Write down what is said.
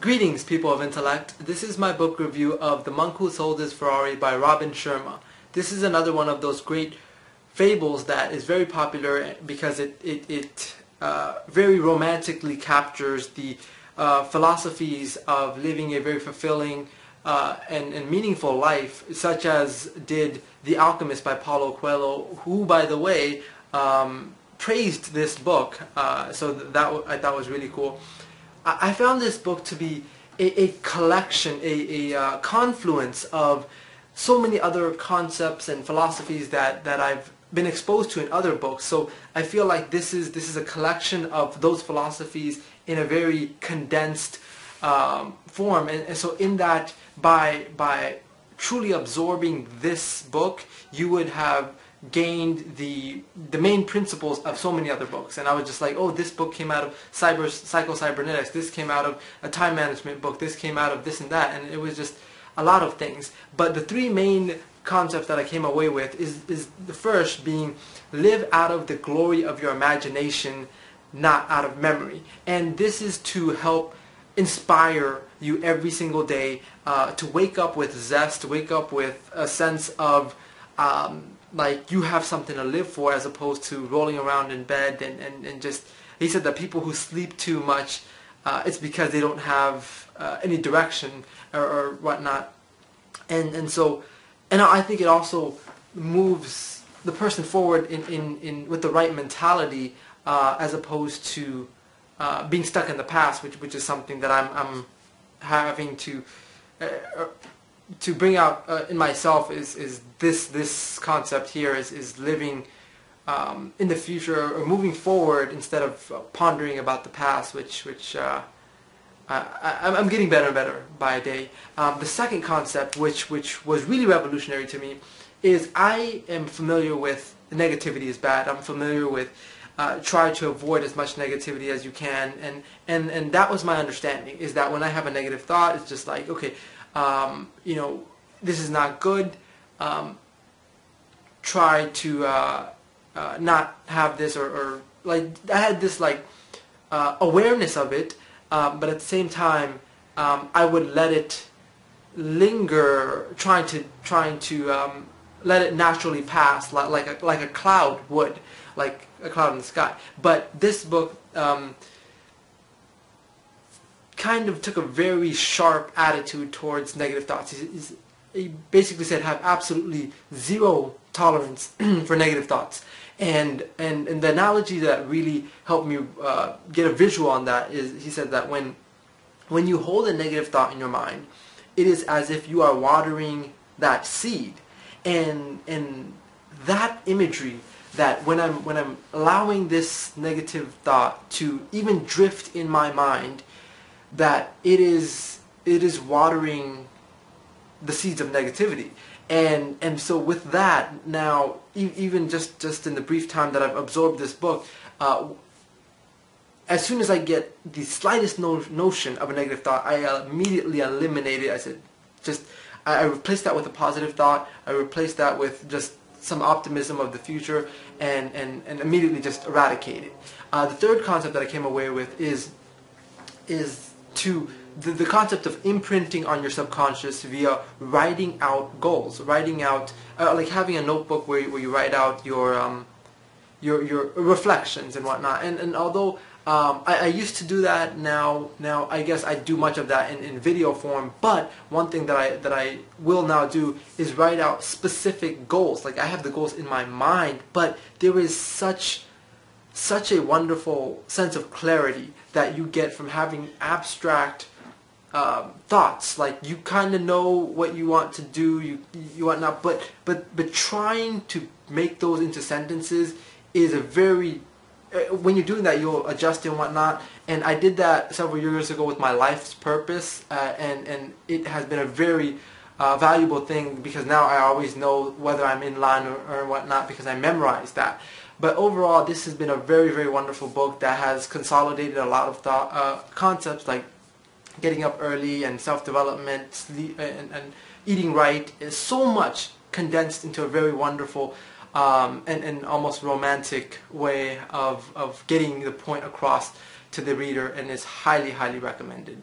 Greetings, people of intellect. This is my book review of The Monk Who Sold His Ferrari by Robin Sharma. This is another one of those great fables that is very popular because it very romantically captures the philosophies of living a very fulfilling and meaningful life, such as did The Alchemist by Paulo Coelho, who, by the way, praised this book. So that I thought was really cool. I found this book to be a collection, a confluence of so many other concepts and philosophies that I've been exposed to in other books. So I feel like this is a collection of those philosophies in a very condensed form. And so in that, by truly absorbing this book, you would have gained the main principles of so many other books. And I was just like, oh, this book came out of psycho-cybernetics, this came out of a time management book, this came out of this and that, and it was just a lot of things. But the three main concepts that I came away with is the first being live out of the glory of your imagination, not out of memory. And this is to help inspire you every single day to wake up with zest, to wake up with a sense of like you have something to live for, as opposed to rolling around in bed and just, he said that people who sleep too much, it's because they don't have any direction or whatnot. And so, and I think it also moves the person forward in with the right mentality, as opposed to being stuck in the past, which is something that I'm having to bring out in myself is this concept here is living in the future or moving forward instead of pondering about the past, which I'm getting better and better by a day. The second concept, which was really revolutionary to me, is I am familiar with negativity is bad. I'm familiar with try to avoid as much negativity as you can, and that was my understanding, is that when I have a negative thought, it's just like, okay, you know, this is not good. Try to not have this, or like I had this like awareness of it, but at the same time, I would let it linger, trying to let it naturally pass, like a cloud would, like a cloud in the sky. But this book kind of took a very sharp attitude towards negative thoughts. He basically said have absolutely zero tolerance for negative thoughts. And the analogy that really helped me get a visual on that is, he said that when you hold a negative thought in your mind, it is as if you are watering that seed. And that imagery, that when I'm allowing this negative thought to even drift in my mind, that it is watering the seeds of negativity. And so with that, now even just in the brief time that I've absorbed this book, as soon as I get the slightest notion of a negative thought, I immediately eliminate it. I said, I replace that with a positive thought. I replace that with just some optimism of the future, and immediately just eradicate it. The third concept that I came away with is the concept of imprinting on your subconscious via writing out goals, writing out like having a notebook where you write out your reflections and whatnot. And although I used to do that, now I guess I do much of that in video form. But one thing that I will now do is write out specific goals. Like I have the goals in my mind, but there is such a wonderful sense of clarity that you get from having abstract thoughts. Like you kind of know what you want to do, you want not, but trying to make those into sentences is a very, when you're doing that, you'll adjust and whatnot. And I did that several years ago with my life's purpose, and it has been a very valuable thing, because now I always know whether I'm in line or whatnot, because I memorized that. But overall, this has been a very, very wonderful book that has consolidated a lot of concepts like getting up early and self-development, sleep, and eating right. Is so much condensed into a very wonderful and almost romantic way of getting the point across to the reader, and is highly, highly recommended.